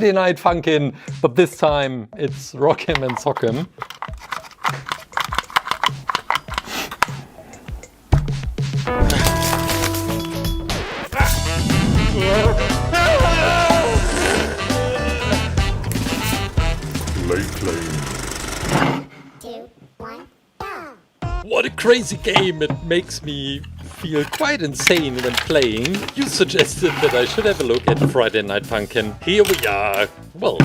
Friday Night Funkin', but this time it's Rock'em and Sock'em. What a crazy game! It makes me feel quite insane when playing. You suggested that I should have a look at Friday Night Funkin'. Here we are, well,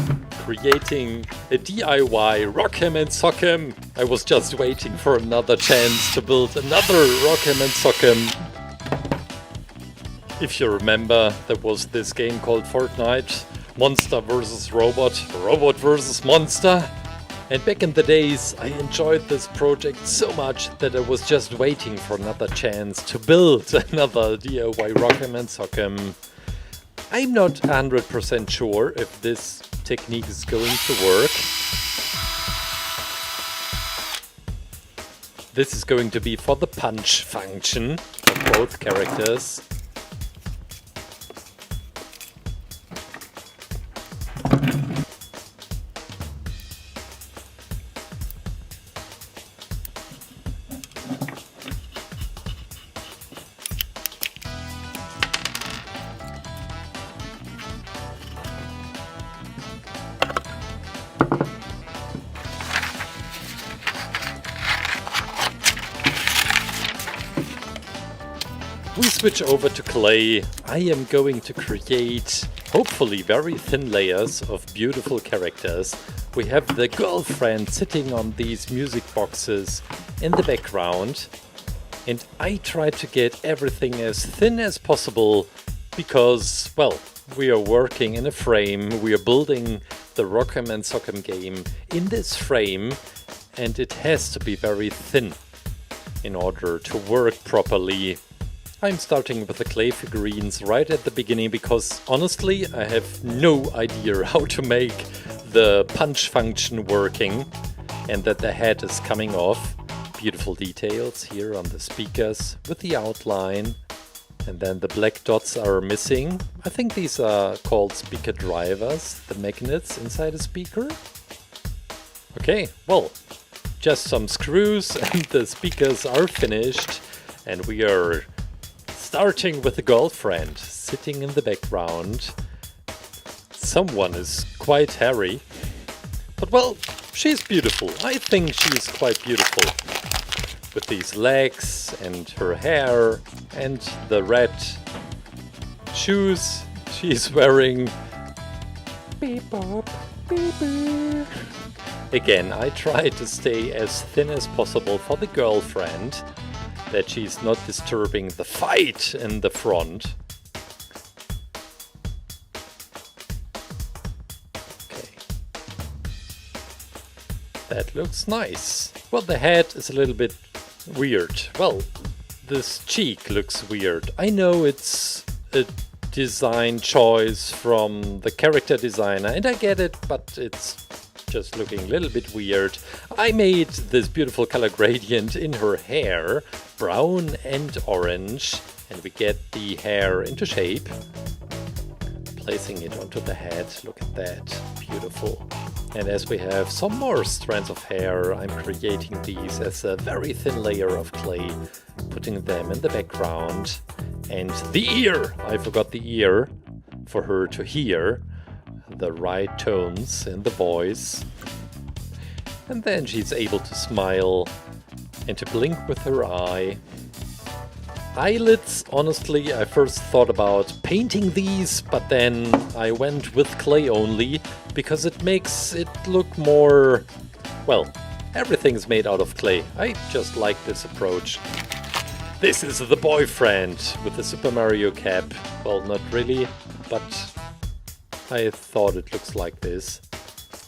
creating a DIY Rock'em and Sock'em. I was just waiting for another chance to build another Rock'em and Sock'em. If you remember, there was this game called Fortnite, Monster vs. Robot, Robot vs. Monster. And back in the days, I enjoyed this project so much that I was just waiting for another chance to build another DIY Rock'em and Sock'em. I'm not 100% sure if this technique is going to work. This is going to be for the punch function of both characters. We switch over to clay. I am going to create, hopefully, very thin layers of beautiful characters. We have the girlfriend sitting on these music boxes in the background. And I try to get everything as thin as possible because, well, we are working in a frame. We are building the Rock'em and Sock'em game in this frame. And it has to be very thin in order to work properly. I'm starting with the clay figurines right at the beginning because honestly I have no idea how to make the punch function working and that the head is coming off. Beautiful details here on the speakers with the outline, and then the black dots are missing. I think these are called speaker drivers, the magnets inside a speaker. Okay, well, just some screws and the speakers are finished, and we are starting with the girlfriend sitting in the background. Someone is quite hairy, but well, she's beautiful. I think she's quite beautiful with these legs and her hair and the red shoes she's wearing. Beep bop, beep beep. Again, I try to stay as thin as possible for the girlfriend, that she's not disturbing the fight in the front. Okay. That looks nice. Well, the head is a little bit weird. Well, this cheek looks weird. I know it's a design choice from the character designer, and I get it, but it's just looking a little bit weird. I made this beautiful color gradient in her hair, brown and orange, and we get the hair into shape. Placing it onto the head, look at that, beautiful. And as we have some more strands of hair, I'm creating these as a very thin layer of clay, putting them in the background. And the ear! I forgot the ear for her to hear the right tones in the voice. And then she's able to smile and to blink with her eye. Eyelids, honestly, I first thought about painting these, but then I went with clay only because it makes it look more, well, everything's made out of clay. I just like this approach. This is the boyfriend with the Super Mario cap. Well, not really, but I thought it looks like this.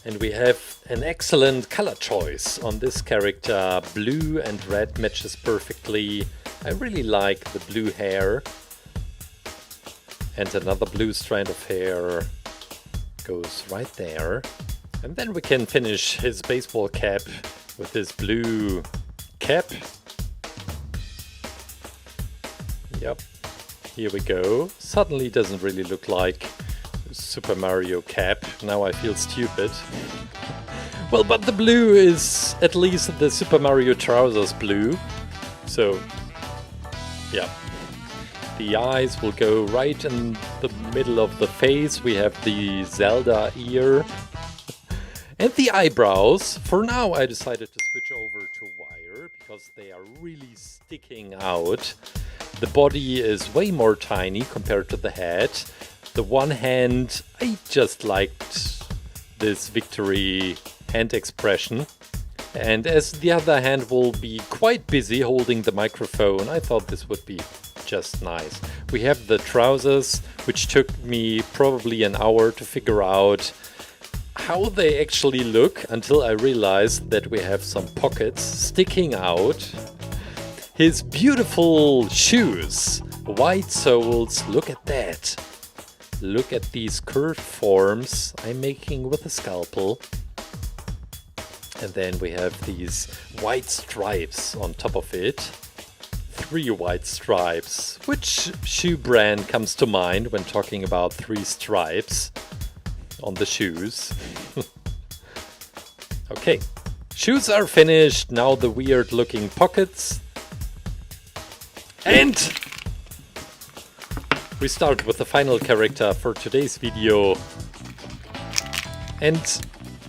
And we have an excellent color choice on this character. Blue and red matches perfectly. I really like the blue hair. And another blue strand of hair goes right there. And then we can finish his baseball cap with this blue cap. Yep, here we go. Suddenly doesn't really look like Super Mario cap. Now I feel stupid. Well, but the blue is at least the Super Mario trousers blue. So, yeah. The eyes will go right in the middle of the face. We have the Zelda ear. And the eyebrows. For now, I decided to switch over to wire because they are really sticking out. The body is way more tiny compared to the head. The one hand, I just liked this victory hand expression. And as the other hand will be quite busy holding the microphone, I thought this would be just nice. We have the trousers, which took me probably an hour to figure out how they actually look until I realized that we have some pockets sticking out. His beautiful shoes, white soles, look at that. Look at these curved forms I'm making with a scalpel. And then we have these white stripes on top of it. 3 white stripes. Which shoe brand comes to mind when talking about 3 stripes on the shoes? Okay, shoes are finished. Now the weird looking pockets. And we start with the final character for today's video. And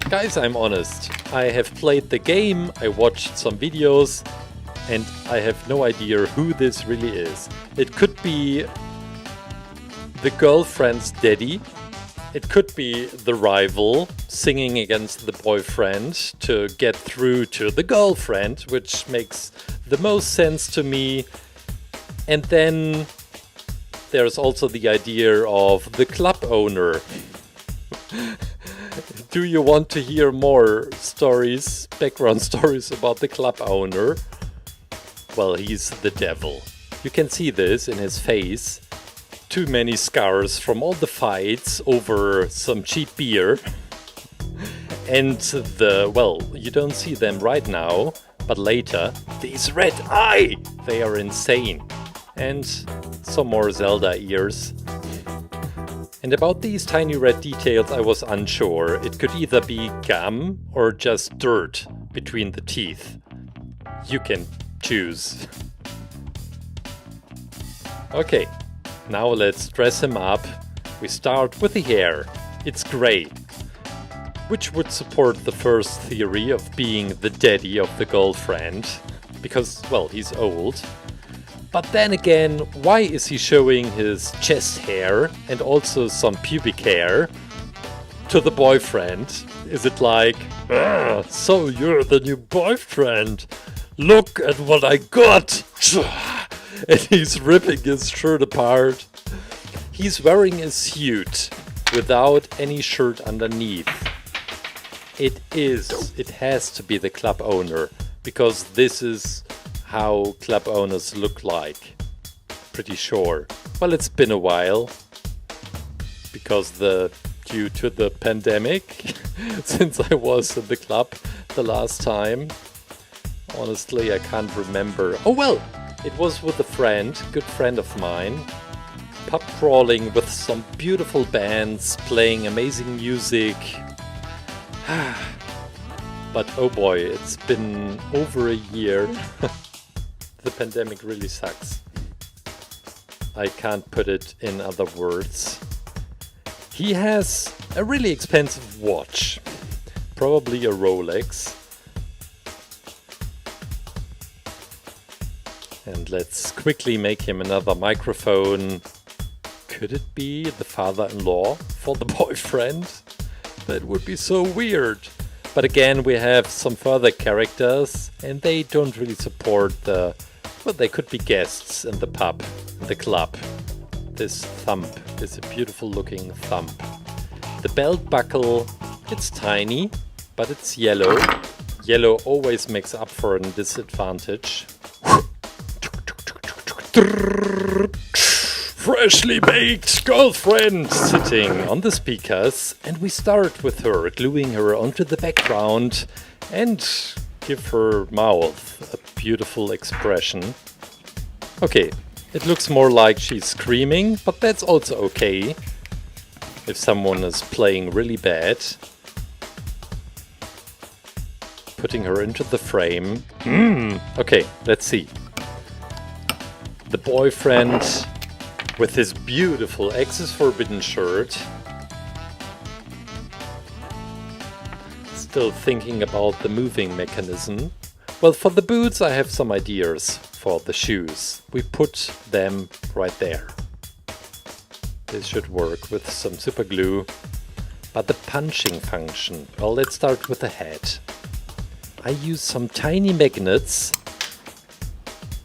guys, I'm honest. I have played the game, I watched some videos, and I have no idea who this really is. It could be the girlfriend's daddy. It could be the rival singing against the boyfriend to get through to the girlfriend, which makes the most sense to me. And then there's also the idea of the club owner. Do you want to hear more stories, background stories about the club owner? Well, he's the devil. You can see this in his face. Too many scars from all the fights over some cheap beer. And well, you don't see them right now, but later, these red eye, they are insane. And some more Zelda ears. And about these tiny red details I was unsure. It could either be gum or just dirt between the teeth. You can choose. Okay, now let's dress him up. We start with the hair. It's grey, which would support the first theory of being the daddy of the girlfriend, because, well, he's old. But then again, why is he showing his chest hair and also some pubic hair to the boyfriend? Is it like, so you're the new boyfriend? Look at what I got! And he's ripping his shirt apart. He's wearing a suit without any shirt underneath. It has to be the club owner, because this is how club owners look like. Pretty sure. Well, it's been a while, because due to the pandemic, since I was in the club the last time. Honestly, I can't remember. Oh well, it was with a friend, good friend of mine. Pub crawling with some beautiful bands, playing amazing music. But oh boy, it's been over a year. The pandemic really sucks. I can't put it in other words. He has a really expensive watch. Probably a Rolex. And let's quickly make him another microphone. Could it be the father-in-law for the boyfriend? That would be so weird. But again, we have some further characters, and they don't really support well, they could be guests in the pub, the club. This thumb is a beautiful looking thumb. The belt buckle, it's tiny, but it's yellow. Yellow always makes up for a disadvantage. Freshly baked girlfriend sitting on the speakers, and we start with her, gluing her onto the background and give her mouth a beautiful expression. Okay, it looks more like she's screaming, but that's also okay. if someone is playing really bad. Putting her into the frame. Okay, let's see. The boyfriend with his beautiful Access Forbidden shirt. Still thinking about the moving mechanism. Well, for the boots I have some ideas for the shoes. We put them right there. This should work with some super glue. But the punching function, well, let's start with the head. I use some tiny magnets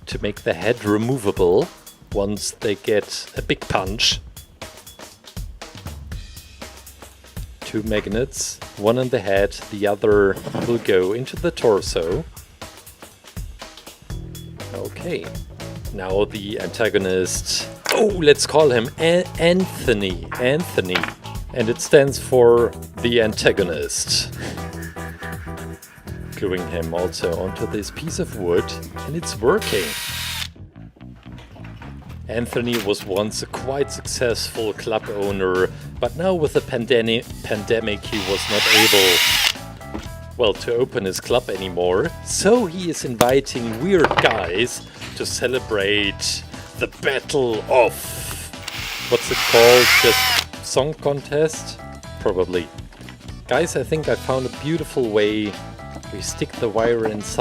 to make the head removable once they get a big punch. 2 magnets, one in the head, the other will go into the torso. Okay, now the antagonist, oh, let's call him Anthony. Anthony, and it stands for the antagonist. Gluing him also onto this piece of wood, and it's working. Anthony was once a quite successful club owner, but now with the pandemic he was not able, well, to open his club anymore. So he is inviting weird guys to celebrate the Battle of... what's it called? Just song contest? Probably. Guys, I think I found a beautiful way. We stick the wire inside.